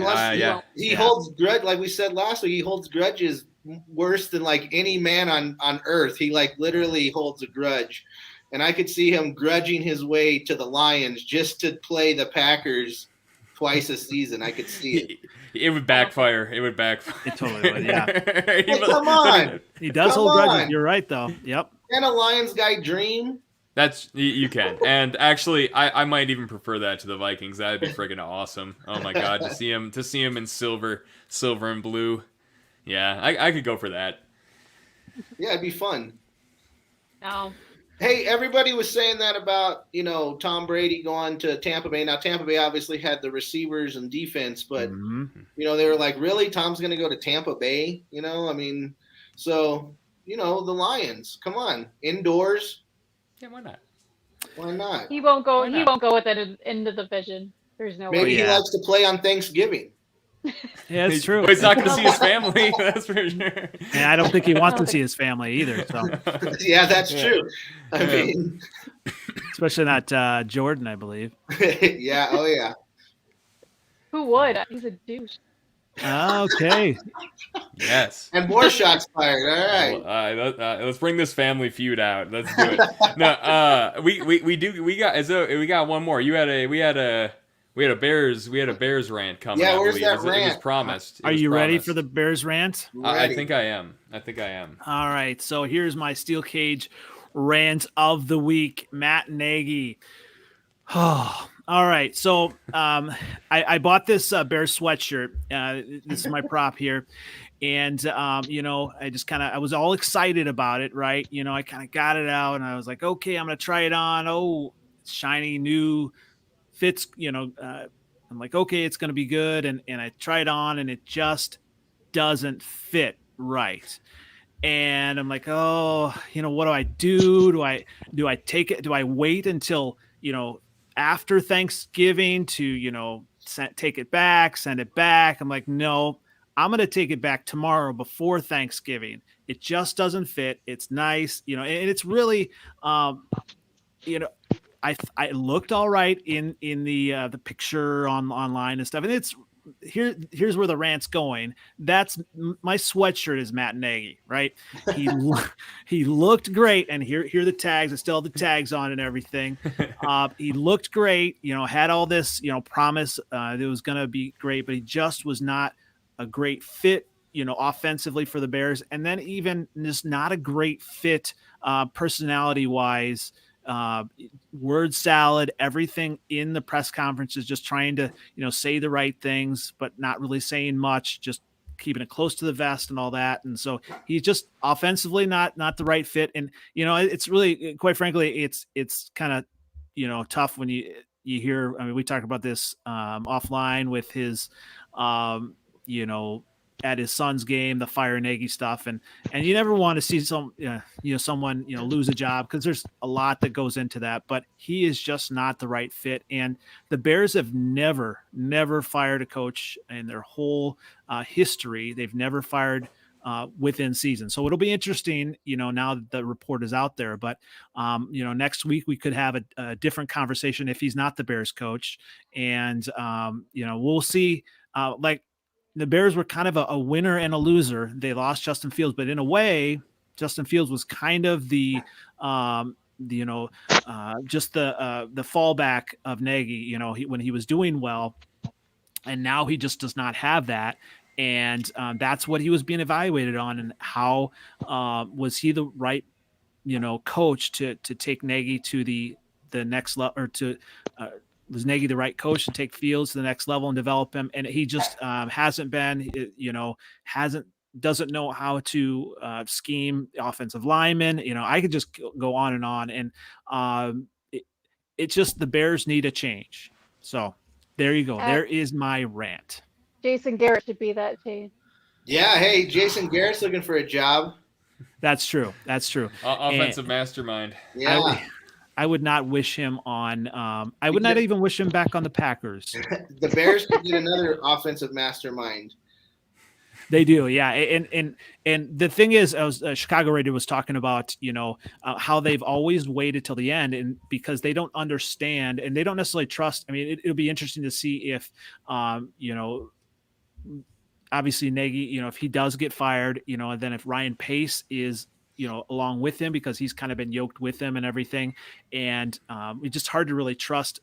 holds grudge, like we said last week. He holds grudges worse than like any man on earth. He like literally holds a grudge, and I could see him grudging his way to the Lions just to play the Packers twice a season. I could see it. It would backfire. It totally would. Yeah. Hey, come on. He does hold grudges. You're right, though. Yep. Can a Lions guy dream? That's you can, and actually, I might even prefer that to the Vikings. That'd be friggin' awesome. Oh my god, to see him in silver and blue. Yeah, I could go for that. Yeah, it'd be fun. No. Hey, everybody was saying that about Tom Brady going to Tampa Bay. Now Tampa Bay obviously had the receivers and defense, but they were like, really, Tom's going to go to Tampa Bay? I mean, so the Lions, come on, indoors. Yeah, why not? Why not? He won't go. He won't go with it in the division. There's no way. Maybe he likes to play on Thanksgiving. Yeah, it's true. Well, he's not going to see his family. That's for sure. And I don't think he wants to see his family either. So Yeah, that's true. I mean, especially not Jordan, I believe. yeah. Oh, yeah. Who would? He's a douche. Okay. Yes. And more shots fired. All right. Let's bring this family feud out. Let's do it. No, we got one more. We had a Bears rant coming. Yeah, I where's believe. that rant? It was promised. Are you ready for the Bears rant? I think I am. All right. So here's my steel cage rant of the week. Matt Nagy. Oh, all right. So I bought this Bears sweatshirt. This is my prop here. And, I was all excited about it, right? I kind of got it out and I was like, okay, I'm going to try it on. Oh, shiny new fits, I'm like, okay, it's going to be good. And I tried on and it just doesn't fit right. And I'm like, oh, what do I do? Do I take it? Do I wait until, after Thanksgiving to, take it back, send it back? I'm like, no, I'm going to take it back tomorrow before Thanksgiving. It just doesn't fit. It's nice, and it's really, I looked all right in the picture online and stuff. And it's here's where the rant's going. That's my sweatshirt is Matt Nagy, right? He looked great, and here are the tags. I still have the tags on and everything. He looked great, had all this, promise that it was going to be great, but he just was not a great fit, offensively for the Bears, and then even just not a great fit personality wise. Word salad, everything in the press conference is just trying to, say the right things, but not really saying much, just keeping it close to the vest and all that. And so he's just offensively not the right fit. And, it's really, quite frankly, it's kind of, tough when you hear, I mean, we talked about this offline with his, at his son's game, the fire Nagy stuff. And you never want to see someone, lose a job, because there's a lot that goes into that, but he is just not the right fit. And the Bears have never fired a coach in their whole history. They've never fired within season. So it'll be interesting, now that the report is out there, but next week we could have a different conversation if he's not the Bears coach. And, we'll see, the Bears were kind of a winner and a loser. They lost Justin Fields, but in a way, Justin Fields was kind of the fallback of Nagy, when he was doing well, and now he just does not have that. And that's what he was being evaluated on, and how was he the right, coach to take Nagy to the next level, or to was Nagy the right coach to take Fields to the next level and develop him? And he just hasn't been, doesn't know how to scheme offensive linemen. I could just go on. And it's just the Bears need a change. So there you go. There is my rant. Jason Garrett should be that change. Yeah. Hey, Jason Garrett's looking for a job. That's true. Offensive mastermind. Yeah. I would not wish him on. I would not even wish him back on the Packers. The Bears could get another offensive mastermind. They do, yeah. And the thing is, Chicago Radio was talking about, how they've always waited till the end, and because they don't understand and they don't necessarily trust. I mean, it'll be interesting to see if, obviously Nagy, if he does get fired, and then if Ryan Pace is, along with him, because he's kind of been yoked with them and everything. And it's just hard to really trust,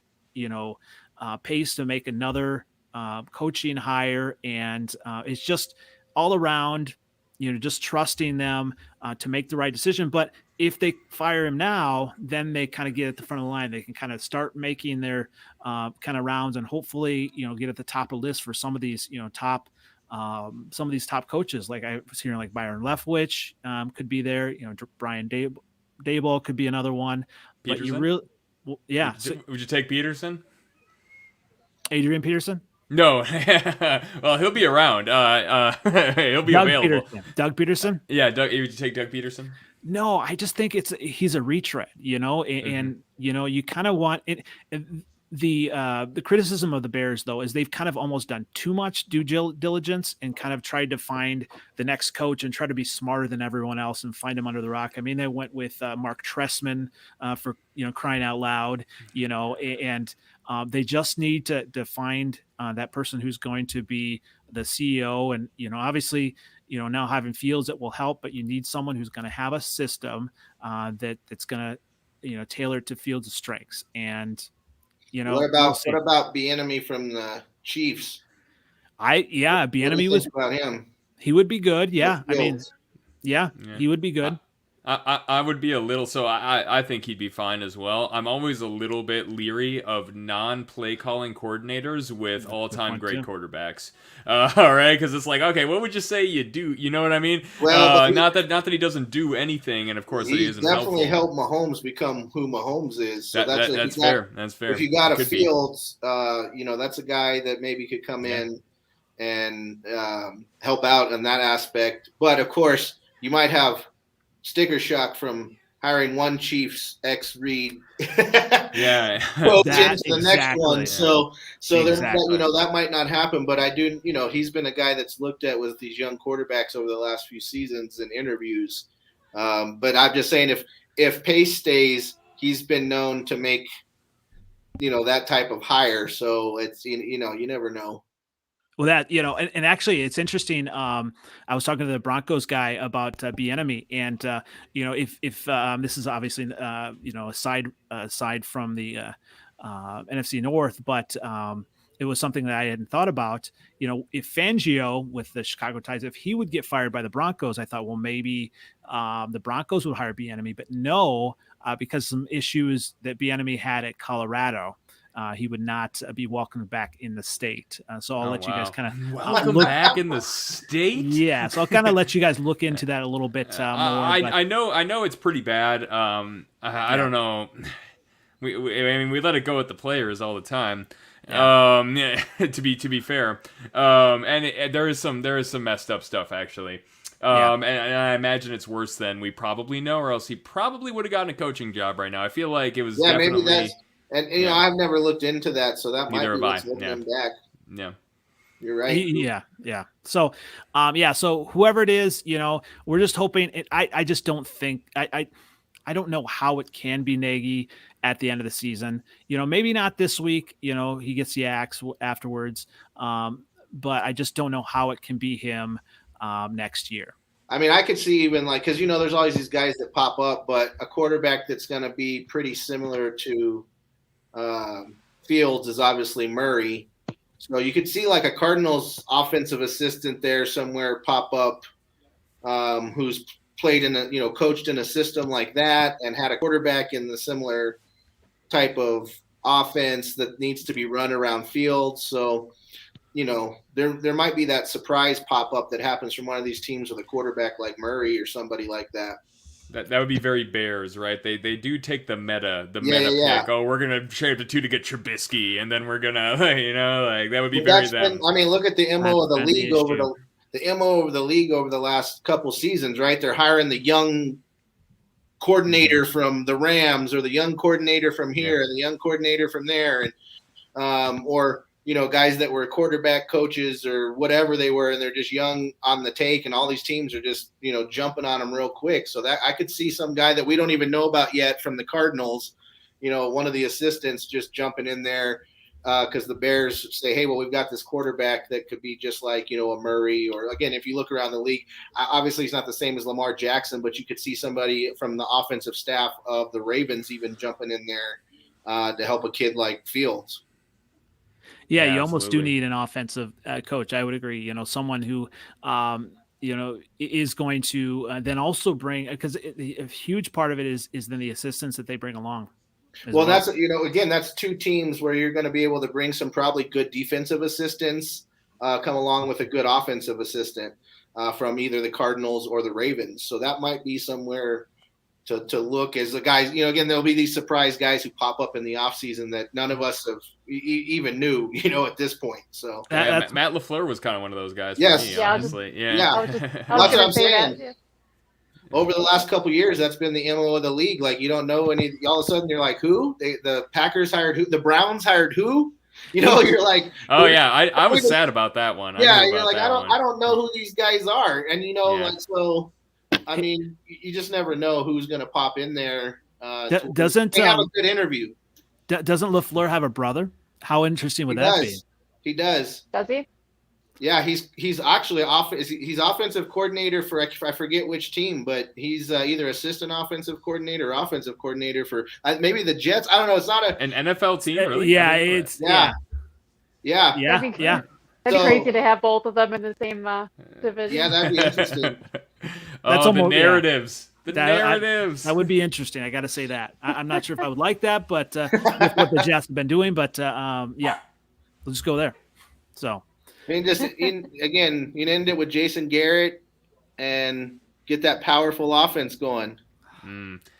Pace to make another coaching hire. And it's just all around, just trusting them to make the right decision. But if they fire him now, then they kind of get at the front of the line. They can kind of start making their kind of rounds, and hopefully, get at the top of the list for some of these, some of these top coaches. Like I was hearing, like Byron Leftwich could be there. Brian Daboll could be another one. Peterson? But you really, yeah. Would you take Peterson? Adrian Peterson? No. Well, he'll be around. He'll be available. Doug Peterson? Yeah, Doug. Would you take Doug Peterson? No, I just think he's a retread. And you kind of want it. the criticism of the Bears, though, is they've kind of almost done too much due diligence and kind of tried to find the next coach and try to be smarter than everyone else and find them under the rock. I mean, they went with Mark Trestman for, crying out loud, and they just need to find that person who's going to be the CEO. And, obviously, now having Fields, it will help, but you need someone who's going to have a system that's going to, tailor it to Fields' strengths. And, what about Bieniemy from the Chiefs? Bieniemy was about him. He would be good. Yeah. I mean, he would be good. I would be a little, so I think he'd be fine as well. I'm always a little bit leery of non-play calling coordinators with all-time great quarterbacks. All right, because it's like, okay, what would you say you do? You know what I mean? Well, not that he doesn't do anything, and of course that he isn't definitely helpful. helped Mahomes become who Mahomes is. So that's fair. That's fair. If you got a Fields, that's a guy that maybe could come in and help out in that aspect. But of course, you might have sticker shock from hiring one Chiefs ex-Reed into the next one. So that might not happen, but I do, he's been a guy that's looked at with these young quarterbacks over the last few seasons in interviews. But I'm just saying if Pace stays, he's been known to make, that type of hire. So it's, you never know. Well, that, and actually it's interesting. I was talking to the Broncos guy about Bieniemy, and if this is obviously aside from the NFC North, but it was something that I hadn't thought about. If Fangio with the Chicago ties, if he would get fired by the Broncos, I thought, well, maybe the Broncos would hire Bieniemy, but no, because some issues that Bieniemy had at Colorado. He would not be welcomed back in the state. So I'll let you guys kind of look back in the state. Yeah, so I'll kind of let you guys look into that a little bit more. I know it's pretty bad. I don't know. We let it go with the players all the time. Yeah. To be fair, and there is some messed up stuff actually. And I imagine it's worse than we probably know, or else he probably would have gotten a coaching job right now. I feel like it was definitely. Maybe that's. And I've never looked into that, so that might be what's holding him back. Yeah, you're right. Yeah. So, So whoever it is, we're just hoping. I just don't think I don't know how it can be Nagy at the end of the season. Maybe not this week. He gets the axe afterwards. But I just don't know how it can be him next year. I mean, I could see even because there's always these guys that pop up, but a quarterback that's going to be pretty similar to. Fields is obviously Murray, so you could see like a Cardinals offensive assistant there somewhere pop up, who's played in a coached in a system like that and had a quarterback in the similar type of offense that needs to be run around Fields. So there might be that surprise pop up that happens from one of these teams with a quarterback like Murray or somebody like that. That would be very Bears, right? They do take the meta pick. Oh, we're gonna trade up to 2 to get Trubisky, and then we're gonna, that would be very them. Look at the MO of the league over the league over the last couple seasons, right? They're hiring the young coordinator from the Rams, or the young coordinator from here, and the young coordinator from there, and or guys that were quarterback coaches or whatever they were, and they're just young on the take, and all these teams are just, jumping on them real quick. So that I could see some guy that we don't even know about yet from the Cardinals, one of the assistants just jumping in there because the Bears say, hey, well, we've got this quarterback that could be just like, a Murray, or again, if you look around the league, obviously he's not the same as Lamar Jackson, but you could see somebody from the offensive staff of the Ravens even jumping in there to help a kid like Fields. Yeah, you almost do need an offensive coach. I would agree. Someone who, is going to then also bring, because a huge part of it is then the assistants that they bring along. Well, that's again, that's 2 teams where you're going to be able to bring some probably good defensive assistants come along with a good offensive assistant from either the Cardinals or the Ravens. So that might be somewhere to look as the guys, again, there'll be these surprise guys who pop up in the offseason that none of us have even knew, at this point. So Matt LaFleur was kind of one of those guys. Yes. For me, honestly. Yeah. That's what I'm saying. over the last couple of years, that's been the MO of the league. Like, you don't know any. All of a sudden, you're like, who? The Packers hired who? The Browns hired who? You're like, oh yeah, I was sad about that one. Yeah, you're like, I don't know who these guys are, and like, so, I mean, you just never know who's going to pop in there. Doesn't they have a good interview? Doesn't LaFleur have a brother? How interesting would that be? He does. Does he? Yeah, he's actually he's offensive coordinator for, I forget which team, but he's either assistant offensive coordinator or offensive coordinator for maybe the Jets. I don't know. It's not an NFL team, really. Yeah, it's yeah. That'd be crazy to have both of them in the same division. Yeah, that'd be interesting. That's the narratives. The narratives. That would be interesting. I got to say that. I'm not sure if I would like that, but with what the Jets have been doing, but yeah, we'll just go there. So. I mean, again, you end it with Jason Garrett and get that powerful offense going.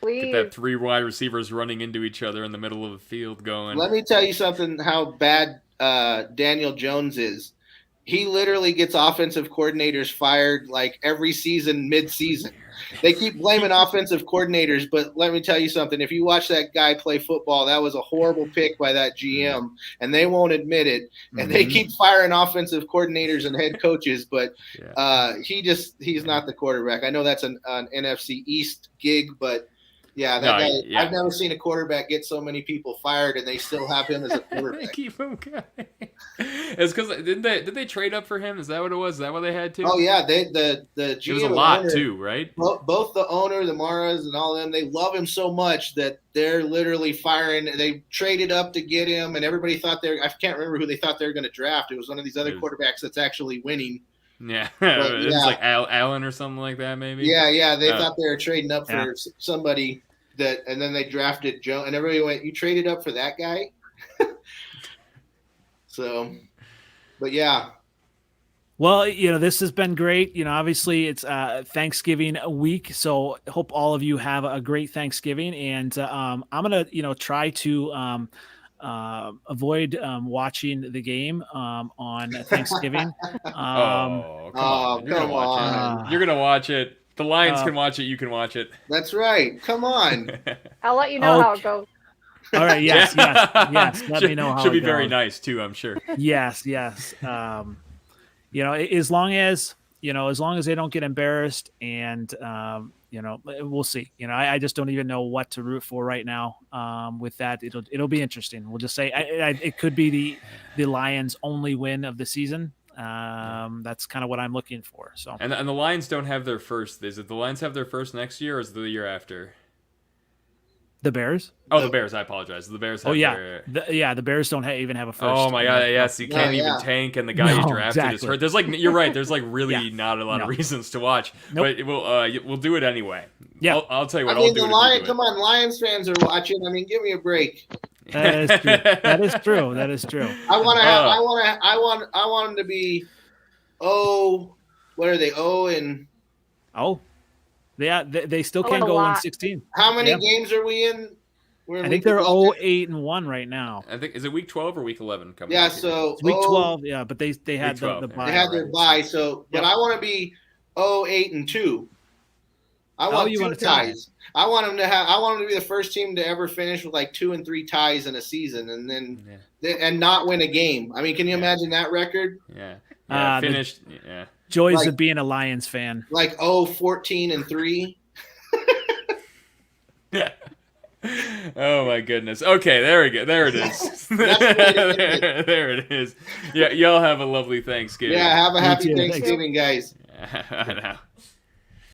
Get that 3 wide receivers running into each other in the middle of the field going. Let me tell you something, how bad Daniel Jones is. He literally gets offensive coordinators fired like every season, mid-season. They keep blaming offensive coordinators, but let me tell you something. If you watch that guy play football, that was a horrible pick by that GM, and they won't admit it. And they keep firing offensive coordinators and head coaches, but he's not the quarterback. I know that's an NFC East gig, but yeah, guy. Yeah. I've never seen a quarterback get so many people fired, and they still have him as a quarterback. Keep him going. It's because did they trade up for him? Is that what it was? Is that what they had to? Oh yeah, the GM it was a lot owner, too, right? Both the owner, the Maras, and all of them, they love him so much that they're literally firing. They traded up to get him, and everybody thought I can't remember who they thought they were going to draft. It was one of these other quarterbacks that's actually winning. Yeah, it was like Allen or something like that, maybe. Yeah. They thought they were trading up for somebody. And then they drafted Joe, and everybody went, "You traded up for that guy?" So, but yeah. Well, this has been great. Obviously it's Thanksgiving week, so hope all of you have a great Thanksgiving. And I'm gonna, try to avoid watching the game on Thanksgiving. Come on! You're gonna watch it. The Lions can watch it. You can watch it. That's right. Come on. I'll let you know how it goes. All right. Yes. Let me know how it goes. Should be very nice too, I'm sure. Yes. As long as they don't get embarrassed, and we'll see. I just don't even know what to root for right now. With that, it'll be interesting. We'll just say it could be the Lions' only win of the season. That's kind of what I'm looking for. So, and the Lions don't have their first. Is it the Lions have their first next year, or is it the year after? The Bears? Oh, the Bears. I apologize. The Bears. Have the Bears don't even have a first. Oh my God! Yes, you can't even tank, and the guy you drafted is hurt. There's you're right. There's really not a lot of reasons to watch, but we'll do it anyway. Yeah, I'll tell you what. I mean, come on, Lions fans are watching. I mean, give me a break. That is true. That is true. I want them to be. What are they? They still can't go 1-16. How many games are we in? I think they're 0-8-1 right now. I think is it week 12 or week 11 coming? Yeah, so it's week 12. Yeah, but they had the bye. They had their bye. So, but I want to be 0-8-2. I want 2 ties. I want them to be the first team to ever finish with 2 and 3 ties in a season, and then and not win a game. I mean, can you imagine that record? Yeah. Finished. Yeah. Joys of being a Lions fan. 14-3. Yeah. Oh my goodness. Okay, there we go. There it is. there it is. Yeah, y'all have a lovely Thanksgiving. Yeah, have a happy Thanksgiving, guys. Yeah, I know.